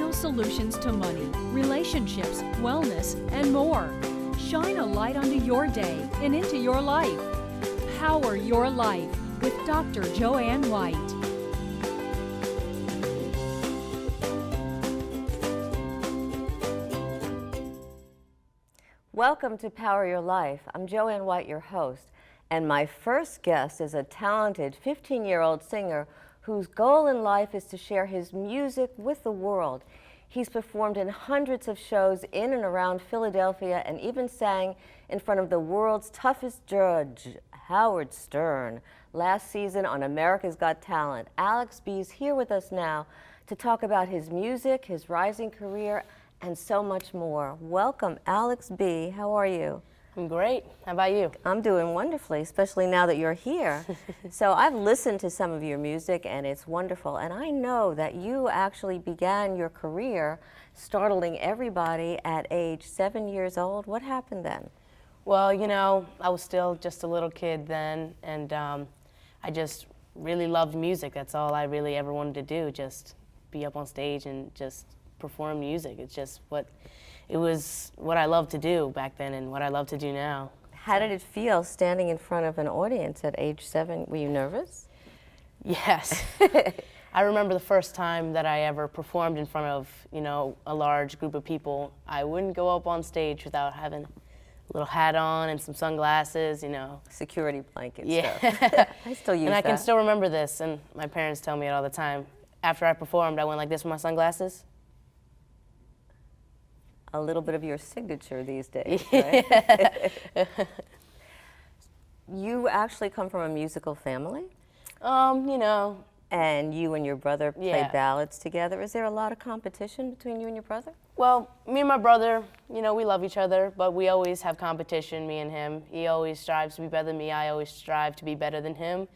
professional solutions to money, relationships, wellness, and more. Shine a light onto your day and into your life. Power Your Life with Dr. Joanne White. Welcome to Power Your Life. I'm Joanne White, your host, and my first guest is a talented 15-year-old singer whose goal in life is to share his music with the world. He's performed in hundreds of shows in and around Philadelphia and even sang in front of the world's toughest judge, Howard Stern, last season on America's Got Talent. Alex B is here with us now to talk about his music, his rising career, and so much more. Welcome, Alex B. How are you? I'm great. How about you? I'm doing wonderfully, especially now that you're here. So I've listened to some of your music and it's wonderful. And I know that you actually began your career startling everybody at age 7 years old. What happened then? Well, you know, I was still just a little kid then, and I just really loved music. That's all I really ever wanted to do, just be up on stage and just perform music. It's just it was what I loved to do back then and what I love to do now. How did it feel standing in front of an audience at age 7? Were you nervous? Yes. I remember the first time that I ever performed in front of, you know, a large group of people. I wouldn't go up on stage without having a little hat on and some sunglasses, you know. Security blanket Yeah. stuff. I still use and I that. can still remember this, and my parents tell me it all the time. After I performed, I went like this with my sunglasses. A little bit of your signature these days, right? You actually come from a musical family? You know. And you and your brother played Yeah. ballads together. Is there a lot of competition between you and your brother? Well, me and my brother, you know, we love each other, but we always have competition, me and him. He always strives to be better than me. I always strive to be better than him.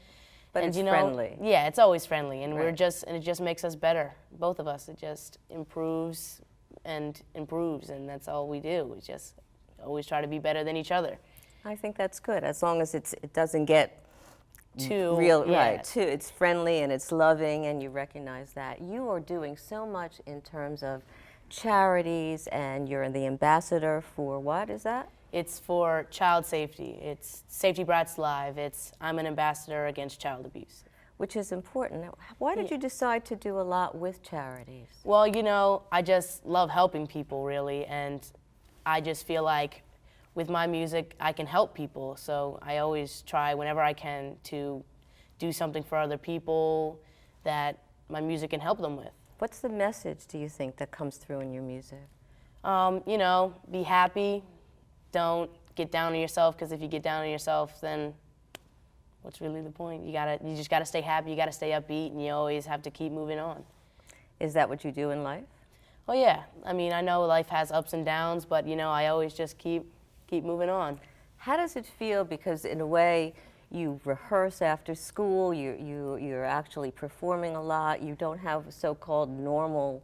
But and, it's you know, friendly. Yeah, it's always friendly, and Right. it just makes us better, both of us. It just improves and improves, and that's all we do. We just always try to be better than each other. I think that's good, as long as it doesn't get Too real, yeah. right? Too, it's friendly and it's loving, and you recognize that. You are doing so much in terms of charities, and you're the ambassador for what is that? It's for child safety. It's Safety Brats Live. I'm an ambassador against child abuse. Which is important. Now, why did you decide to do a lot with charities? Well, you know, I just love helping people, really, and I just feel like with my music, I can help people. So I always try, whenever I can, to do something for other people that my music can help them with. What's the message, do you think, that comes through in your music? You know, be happy. Don't get down on yourself, because if you get down on yourself, then what's really the point? You just gotta stay happy, you gotta stay upbeat, and you always have to keep moving on. Is that what you do in life? Oh yeah, I mean, I know life has ups and downs, but you know, I always just keep moving on. How does it feel? Because in a way, you rehearse after school, you're actually performing a lot, you don't have a so-called normal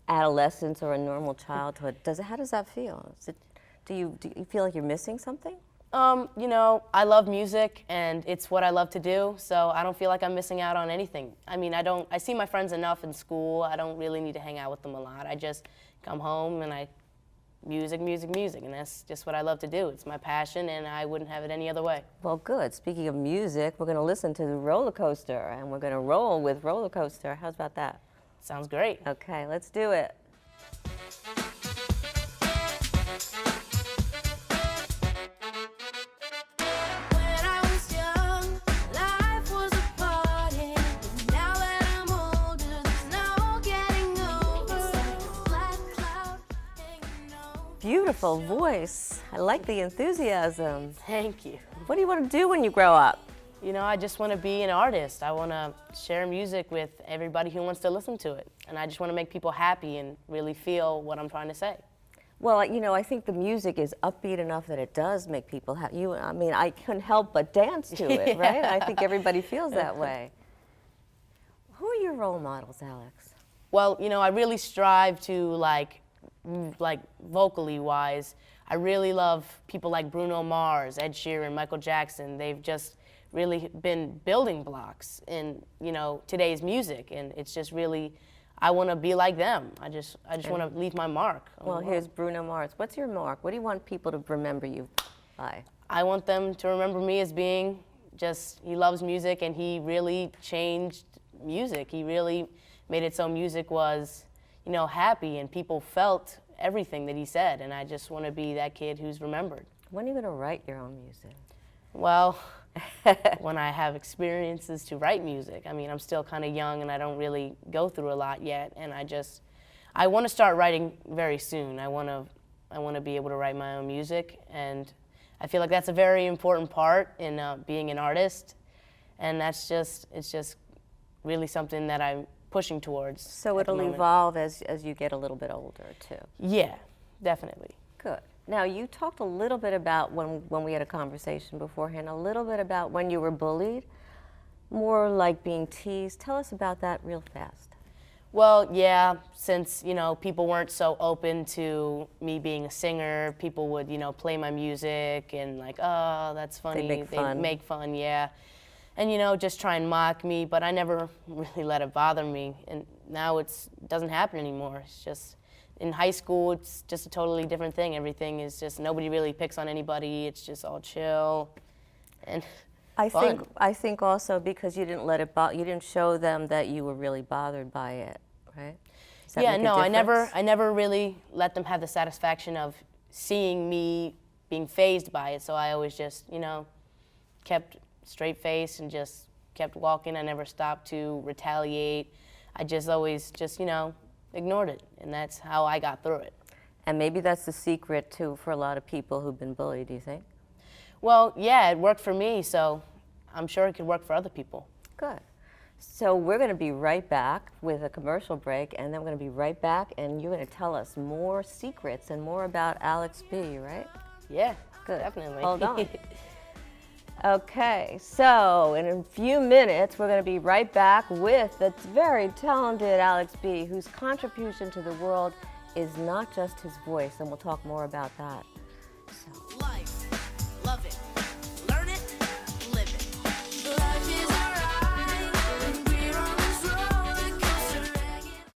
adolescence or a normal childhood. How does that feel? Do you feel like you're missing something? You know, I love music, and it's what I love to do, so I don't feel like I'm missing out on anything. I mean, I see my friends enough in school. I don't really need to hang out with them a lot. I just come home and music, and that's just what I love to do. It's my passion, and I wouldn't have it any other way. Well, good. Speaking of music, we're going to listen to Roller Coaster, and we're going to roll with Roller Coaster. How's about that? Sounds great. Okay, let's do it. Beautiful voice. I like the enthusiasm. Thank you. What do you want to do when you grow up? You know, I just want to be an artist. I want to share music with everybody who wants to listen to it. And I just want to make people happy and really feel what I'm trying to say. Well, you know, I think the music is upbeat enough that it does make people happy. I mean, I couldn't help but dance to it, Yeah. right? I think everybody feels that way. Who are your role models, Alex? Well, you know, I really strive to, like vocally wise, I really love people like Bruno Mars, Ed Sheeran, Michael Jackson. They've just really been building blocks in, you know, today's music, and it's just really, I want to be like them. I just want to leave my mark on the Well, world. here's Bruno Mars. What's your mark? What do you want people to remember you by? I want them to remember me as being just, he loves music and he really changed music. He really made it so music was, you know, happy and people felt everything that he said. And I just want to be that kid who's remembered. When are you going to write your own music? Well, when I have experiences to write music. I mean, I'm still kind of young and I don't really go through a lot yet. And I want to start writing very soon. I want to be able to write my own music. And I feel like that's a very important part in being an artist. And it's just really something that I'm pushing towards. So at the it'll moment. evolve as you get a little bit older, too. Yeah, definitely. Good. Now, you talked a little bit about, when we had a conversation beforehand, a little bit about when you were bullied, more like being teased. Tell us about that real fast. Well, yeah, since, you know, people weren't so open to me being a singer, people would, you know, play my music and like, oh, that's funny. They make fun. Yeah. And, you know, just try and mock me, but I never really let it bother me. And now it doesn't happen anymore. It's just, in high school, it's just a totally different thing. Everything is just, nobody really picks on anybody. It's just all chill and fun. I think also because you didn't let it you didn't show them that you were really bothered by it, right? Does that Yeah, make a no, difference? I never really let them have the satisfaction of seeing me being fazed by it. So I always just, you know, kept straight face and just kept walking. I never stopped to retaliate. I just always just, you know, ignored it, and that's how I got through it. And maybe that's the secret, too, for a lot of people who've been bullied, do you think? Well, yeah, it worked for me, so I'm sure it could work for other people. Good. So we're going to be right back with a commercial break, and then we're going to be right back, and you're going to tell us more secrets and more about Alex B., right? Yeah, Good. definitely. Hold on. Okay, so in a few minutes, we're going to be right back with the very talented Alex B., whose contribution to the world is not just his voice, and we'll talk more about that. So.